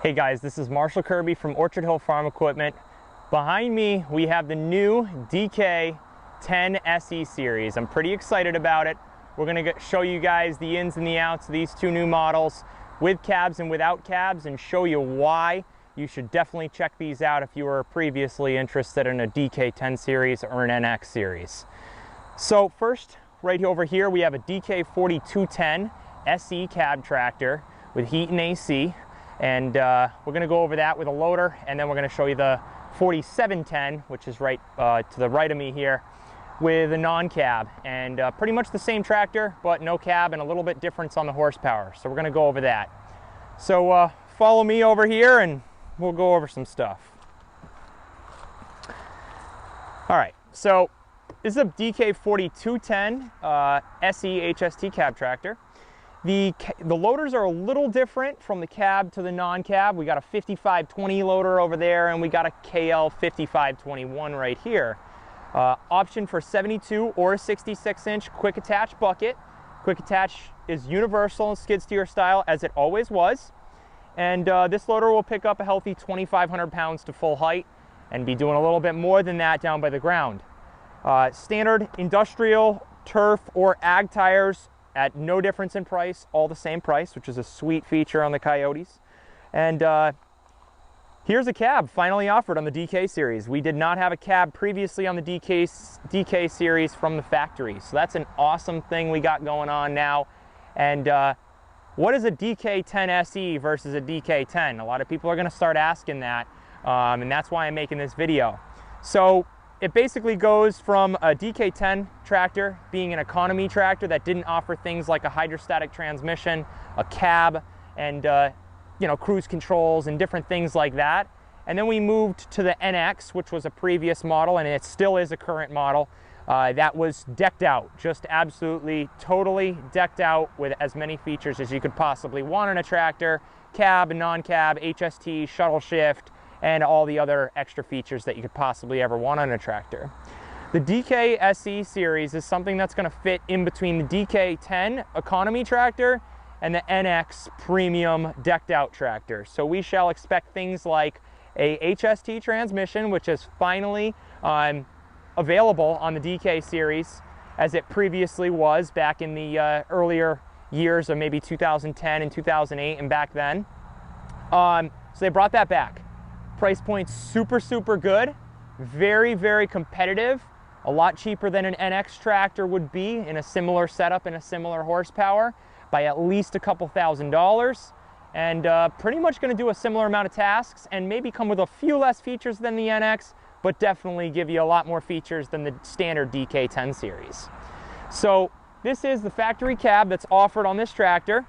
Hey guys, this is Marshall Kirby from Orchard Hill Farm Equipment. Behind me, we have the new DK10SE series. I'm pretty excited about it. We're gonna show you guys the ins and the outs of these two new models with cabs and without cabs and show you why you should definitely check these out if you were previously interested in a DK10 series or an NX series. So first, right over here, we have a DK4210SE cab tractor with heat and AC. And we're going to go over that with a loader, and then we're going to show you the 4710, which is right to the right of me here, with a non-cab. And pretty much the same tractor, but no cab and a little bit difference on the horsepower. So we're going to go over that. So follow me over here and we'll go over some stuff. All right, so this is a DK4210 SE HST cab tractor. The loaders are a little different from the cab to the non-cab. We got a 5520 loader over there, and we got a KL 5521 right here. Option for 72 or a 66-inch quick attach bucket. Quick attach is universal and skid steer style, as it always was. And this loader will pick up a healthy 2,500 pounds to full height and be doing a little bit more than that down by the ground. Standard industrial, turf, or ag tires at no difference in price, all the same price, which is a sweet feature on the Kiotis. And here's a cab finally offered on the DK series. We did not have a cab previously on the DK series from the factory, so that's an awesome thing we got going on now. And what is a DK10SE versus a DK10? A lot of people are going to start asking that, and that's why I'm making this video. So it basically goes from a DK10 tractor being an economy tractor that didn't offer things like a hydrostatic transmission, a cab, and cruise controls and different things like that. And then we moved to the NX, which was a previous model, and it still is a current model, that was decked out, just absolutely, totally decked out with as many features as you could possibly want in a tractor: cab, non-cab, HST, shuttle shift, and all the other extra features that you could possibly ever want on a tractor. The DK10SE series is something that's going to fit in between the DK10 economy tractor and the NX premium decked out tractor. So we shall expect things like a HST transmission, which is finally available on the DK series, as it previously was back in the earlier years of maybe 2010 and 2008 and back then. So they brought that back. Price point super good, very competitive, a lot cheaper than an NX tractor would be in a similar setup and a similar horsepower by at least a couple $1,000s, and pretty much going to do a similar amount of tasks and maybe come with a few less features than the NX, but definitely give you a lot more features than the standard DK10 series. So this is the factory cab that's offered on this tractor.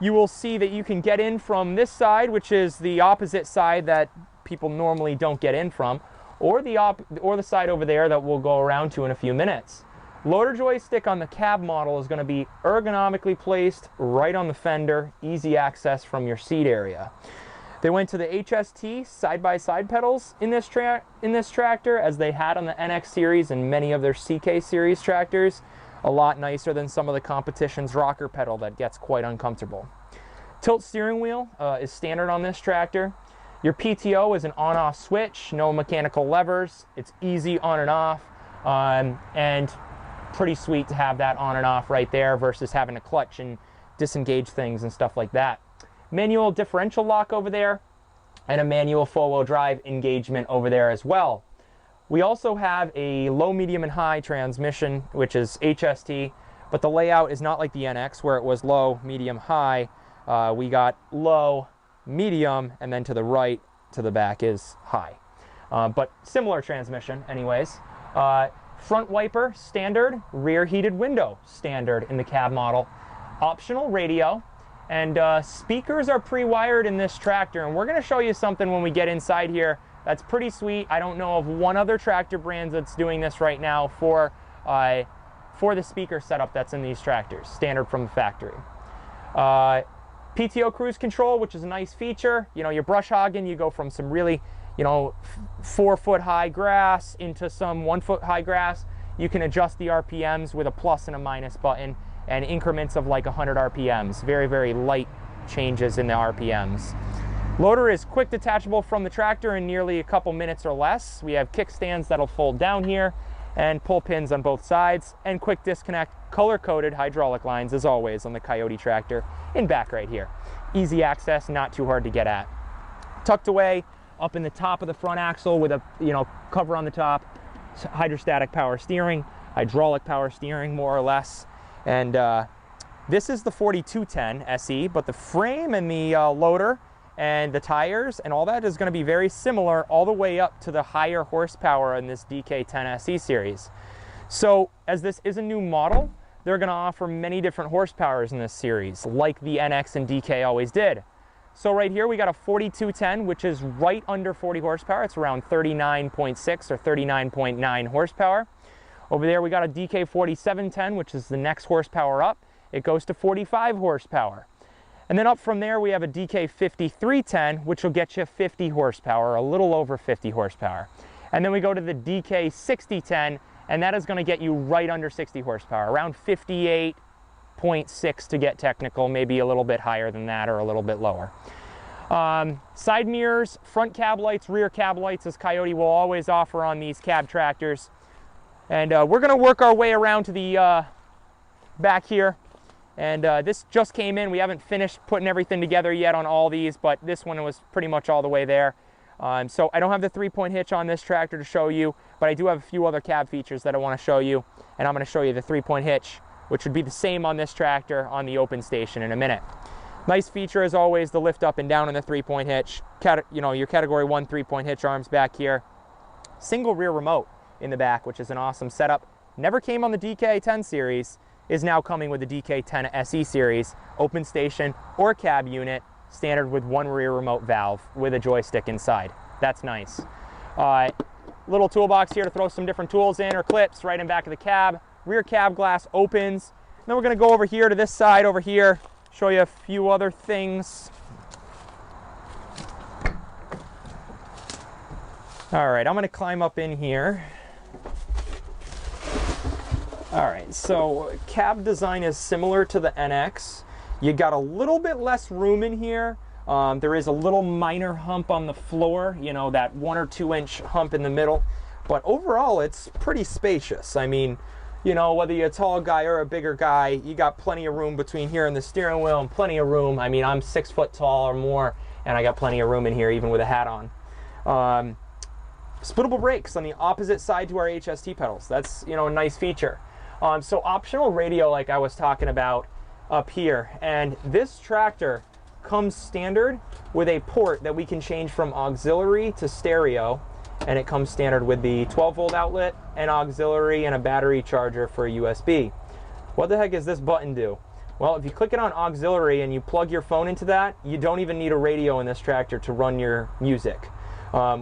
You will see that you can get in from this side, which is the opposite side that people normally don't get in from, or the side over there that we'll go around to in a few minutes. Loader joystick on the cab model is going to be ergonomically placed right on the fender, easy access from your seat area. They went to the HST side-by-side pedals in this tractor, as they had on the NX series and many of their CK series tractors. A lot nicer than some of the competition's rocker pedal that gets quite uncomfortable. Tilt steering wheel is standard on this tractor. Your PTO is an on-off switch, no mechanical levers. It's easy on and off, and pretty sweet to have that on and off right there versus having to clutch and disengage things and stuff like that. Manual differential lock over there, and a manual four-wheel drive engagement over there as well. We also have a low, medium, and high transmission, which is HST, but the layout is not like the NX, where it was low, medium, high. We got low, medium, and then to the right, to the back is high. But similar transmission anyways. Front wiper, standard. Rear heated window, standard in the cab model. Optional radio. And speakers are pre-wired in this tractor, and we're going to show you something when we get inside here that's pretty sweet. I don't know of one other tractor brand that's doing this right now for the speaker setup that's in these tractors, standard from the factory. PTO cruise control, which is a nice feature. You know, you're brush hogging, you go from some really, 4-foot high grass into some 1-foot high grass. You can adjust the RPMs with a plus and a minus button, and increments of like 100 RPMs. Very, very light changes in the RPMs. Loader is quick detachable from the tractor in nearly a couple minutes or less. We have kickstands that'll fold down here and pull pins on both sides, and quick disconnect color-coded hydraulic lines as always on the Kioti tractor in back right here. Easy access, not too hard to get at. Tucked away up in the top of the front axle with a cover on the top, hydrostatic power steering, hydraulic power steering more or less. And this is the 4210 SE, but the frame and the loader and the tires and all that is going to be very similar all the way up to the higher horsepower in this DK10SE series. So as this is a new model, they're going to offer many different horsepowers in this series, like the NX and DK always did. So right here we got a 4210, which is right under 40 horsepower. It's around 39.6 or 39.9 horsepower. Over there we got a DK4710, which is the next horsepower up. It goes to 45 horsepower. And then up from there we have a DK5310, which will get you 50 horsepower, a little over 50 horsepower. And then we go to the DK6010, and that is going to get you right under 60 horsepower, around 58.6 to get technical, maybe a little bit higher than that or a little bit lower. Side mirrors, front cab lights, rear cab lights, as Kioti will always offer on these cab tractors. And we're going to work our way around to the back here. And this just came in. We haven't finished putting everything together yet on all these, but this one was pretty much all the way there. So I don't have the 3-point hitch on this tractor to show you, but I do have a few other cab features that I want to show you. And I'm going to show you the 3-point hitch, which would be the same on this tractor on the open station in a minute. Nice feature as always, the lift up and down on the 3-point hitch. Your category 1 3-point hitch arms back here. Single rear remote in the back, which is an awesome setup. Never came on the DK10 series. Is now coming with the DK10SE series, open station or cab unit, standard with 1 rear remote valve with a joystick inside. That's nice. Little toolbox here to throw some different tools in or clips right in back of the cab. Rear cab glass opens. Then we're going to go over here to this side over here, show you a few other things. All right, I'm going to climb up in here. All right, so cab design is similar to the NX. You got a little bit less room in here. There is a little minor hump on the floor, that 1 or 2 inch hump in the middle. But overall, it's pretty spacious. I mean, whether you're a tall guy or a bigger guy, you got plenty of room between here and the steering wheel and plenty of room. I mean, I'm 6 foot tall or more, and I got plenty of room in here, even with a hat on. Splittable brakes on the opposite side to our HST pedals. That's, a nice feature. So optional radio, like I was talking about up here, and this tractor comes standard with a port that we can change from auxiliary to stereo, and it comes standard with the 12-volt outlet and auxiliary and a battery charger for a USB. What the heck does this button do? Well, if you click it on auxiliary and you plug your phone into that, you don't even need a radio in this tractor to run your music,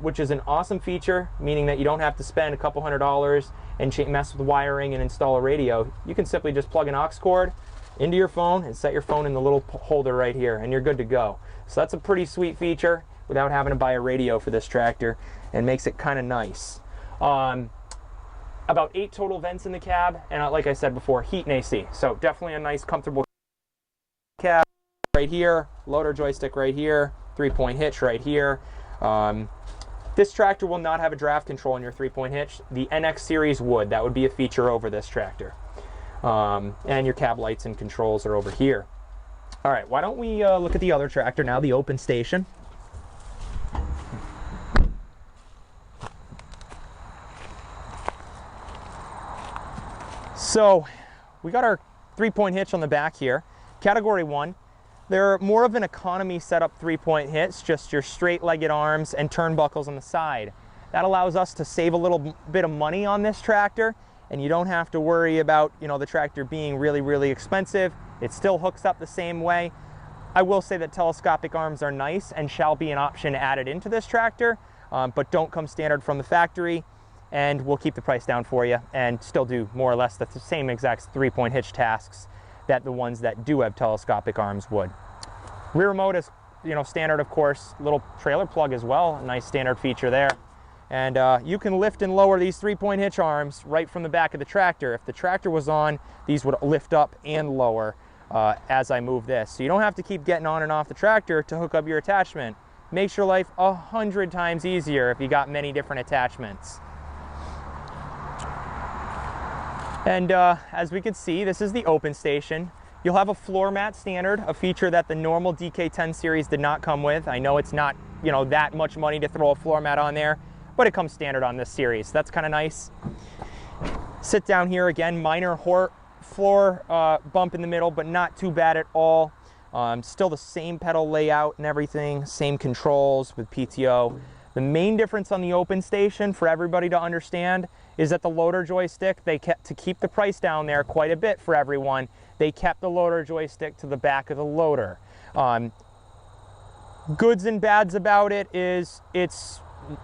which is an awesome feature, meaning that you don't have to spend a couple $100 and mess with wiring and install a radio. You can simply just plug an aux cord into your phone and set your phone in the little holder right here, and you're good to go. So that's a pretty sweet feature without having to buy a radio for this tractor, and makes it kind of nice. About 8 total vents in the cab, and like I said before, heat and AC. So definitely a nice, comfortable cab right here, loader joystick right here, 3-point hitch right here. This tractor will not have a draft control in your 3-point hitch. The NX series would. That would be a feature over this tractor. And your cab lights and controls are over here. All right, why don't we look at the other tractor now, the open station. So we got our 3-point hitch on the back here, category 1. They're more of an economy setup 3-point hitch, just your straight-legged arms and turnbuckles on the side. That allows us to save a little bit of money on this tractor, and you don't have to worry about, the tractor being really, really expensive. It still hooks up the same way. I will say that telescopic arms are nice and shall be an option added into this tractor, but don't come standard from the factory, and we'll keep the price down for you and still do more or less the same exact 3-point hitch tasks that the ones that do have telescopic arms would. Rear remote is, standard, of course. Little trailer plug as well, a nice standard feature there. And you can lift and lower these 3-point hitch arms right from the back of the tractor. If the tractor was on, these would lift up and lower as I move this. So you don't have to keep getting on and off the tractor to hook up your attachment. makes your life 100 times easier if you got many different attachments. And as we can see, this is the open station. You'll have a floor mat standard, a feature that the normal DK10 series did not come with. I know it's not, you know, that much money to throw a floor mat on there, but it comes standard on this series. That's kind of nice. Sit down here again, minor floor bump in the middle, but not too bad at all. Still the same pedal layout and everything, same controls with PTO. The main difference on the open station for everybody to understand is that the loader joystick, they kept, to keep the price down there quite a bit for everyone, they kept the loader joystick to the back of the loader. Goods and bads about it is it's,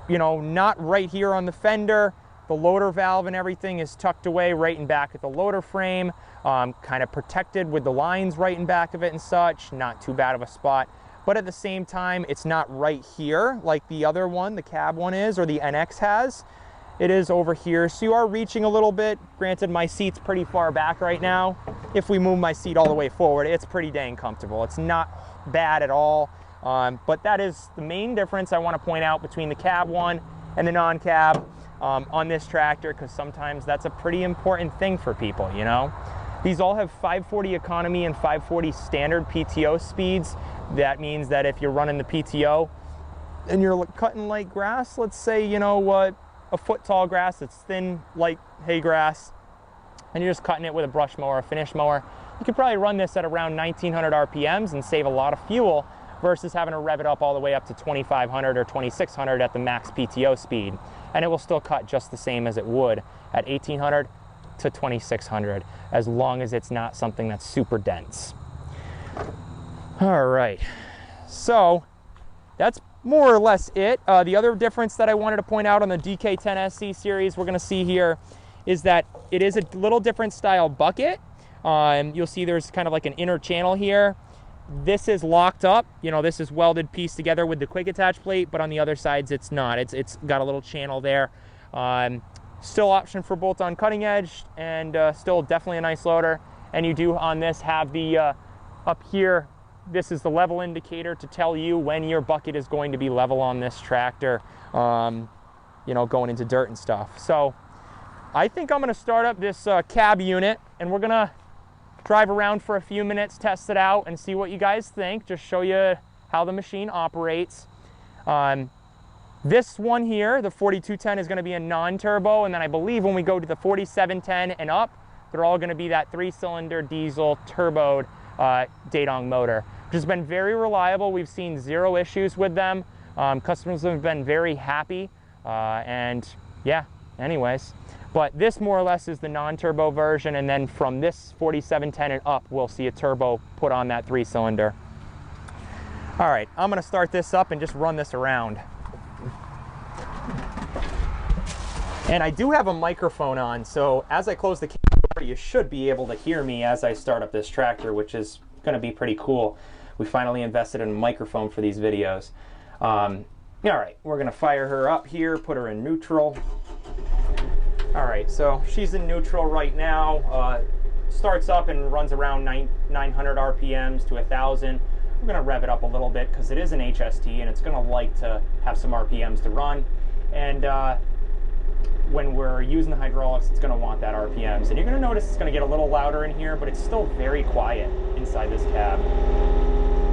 you know, not right here on the fender. The loader valve and everything is tucked away right in back of the loader frame, kind of protected with the lines right in back of it and such. Not too bad of a spot. But at the same time, it's not right here like the other one, the cab one is, or the NX has. It is over here, so you are reaching a little bit. Granted, my seat's pretty far back right now. If we move my seat all the way forward, it's pretty dang comfortable. It's not bad at all, but that is the main difference I want to point out between the cab one and the non-cab on this tractor, because sometimes that's a pretty important thing for people, you know? These all have 540 economy and 540 standard PTO speeds. That means that if you're running the PTO and you're cutting light grass, let's say, you know what, a foot tall grass, it's thin, light hay grass, and you're just cutting it with a brush mower, a finish mower, you could probably run this at around 1900 RPMs and save a lot of fuel versus having to rev it up all the way up to 2500 or 2600 at the max PTO speed. And it will still cut just the same as it would at 1800 to 2600, as long as it's not something that's super dense. All right, so that's more or less it. The other difference that I wanted to point out on the DK10SE series we're gonna see here is that it is a little different style bucket. You'll see there's kind of like an inner channel here. This is locked up, you know, this is welded pieced together with the quick attach plate, but on the other sides it's not. It's got a little channel there. Still option for bolt-on cutting edge, and still definitely a nice loader. And you do on this have the up here, this is the level indicator to tell you when your bucket is going to be level on this tractor, you know, going into dirt and stuff. So I think I'm gonna start up this cab unit, and we're gonna drive around for a few minutes, test it out, and see what you guys think. Just show you how the machine operates. This one here, the 4210, is gonna be a non-turbo, and then I believe when we go to the 4710 and up, they're all gonna be that 3-cylinder diesel turboed Dadong motor, which has been very reliable. We've seen 0 issues with them. Customers have been very happy, and yeah, anyways. But this more or less is the non-turbo version, and then from this 4710 and up, we'll see a turbo put on that 3-cylinder. All right, I'm gonna start this up and just run this around. And I do have a microphone on, so as I close the camera, you should be able to hear me as I start up this tractor, which is gonna be pretty cool. We finally invested in a microphone for these videos. All right, we're gonna fire her up here, put her in neutral. All right, so she's in neutral right now. Starts up and runs around 900 RPMs to 1000. We're gonna rev it up a little bit because it is an HST and it's gonna like to have some RPMs to run. And when we're using the hydraulics, it's gonna want that RPMs. And you're gonna notice it's gonna get a little louder in here, but it's still very quiet inside this cab.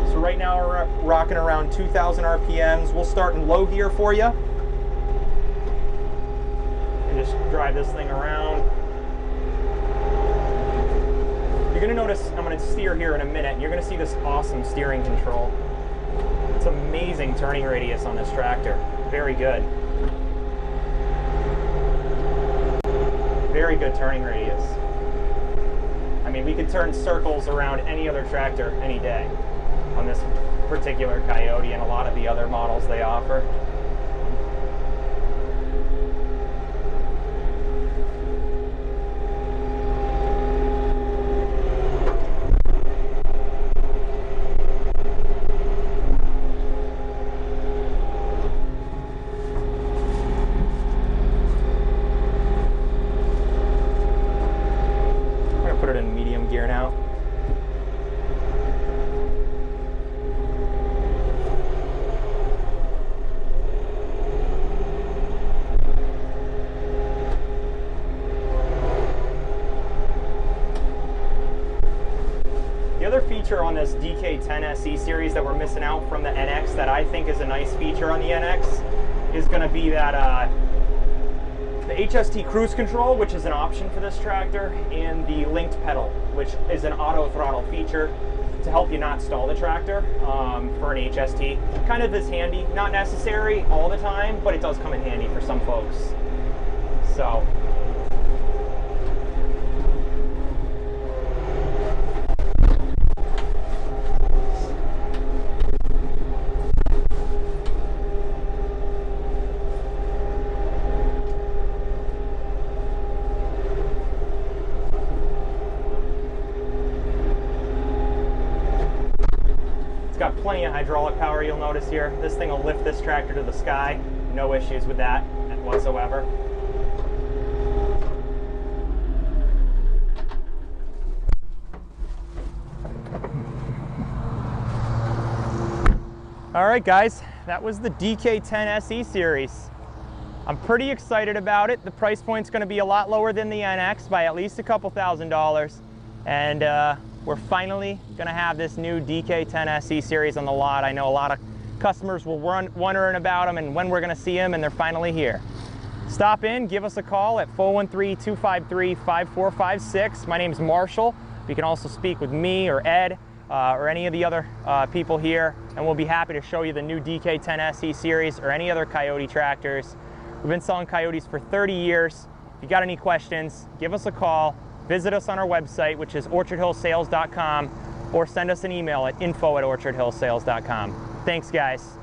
So right now we're rocking around 2000 RPMs. We'll start in low gear for you. And just drive this thing around. You're gonna notice, I'm gonna steer here in a minute, and you're gonna see this awesome steering control. It's amazing turning radius on this tractor. Very good. Very good turning radius. I mean, we could turn circles around any other tractor any day on this particular Kioti and a lot of the other models they offer. this DK10SE series that we're missing out from the NX that I think is a nice feature on the NX is going to be that the HST cruise control, which is an option for this tractor, and the linked pedal, which is an auto throttle feature to help you not stall the tractor for an HST. Kind of is handy, not necessary all the time, but it does come in handy for some folks. So. It's got plenty of hydraulic power, you'll notice here. This thing will lift this tractor to the sky. No issues with that whatsoever. All right, guys, that was the DK10SE series. I'm pretty excited about it. The price point's gonna be a lot lower than the NX by at least a couple $1,000s. And we're finally gonna have this new DK10SE series on the lot. I know a lot of customers were wondering about them and when we're gonna see them, and they're finally here. Stop in, give us a call at 413-253-5456. My name's Marshall. You can also speak with me or Ed or any of the other people here, and we'll be happy to show you the new DK10SE series or any other Kioti tractors. We've been selling Kiotis for 30 years. If you got any questions, give us a call. Visit us on our website, which is orchardhillsales.com, or send us an email at info@orchardhillsales.com. Thanks, guys.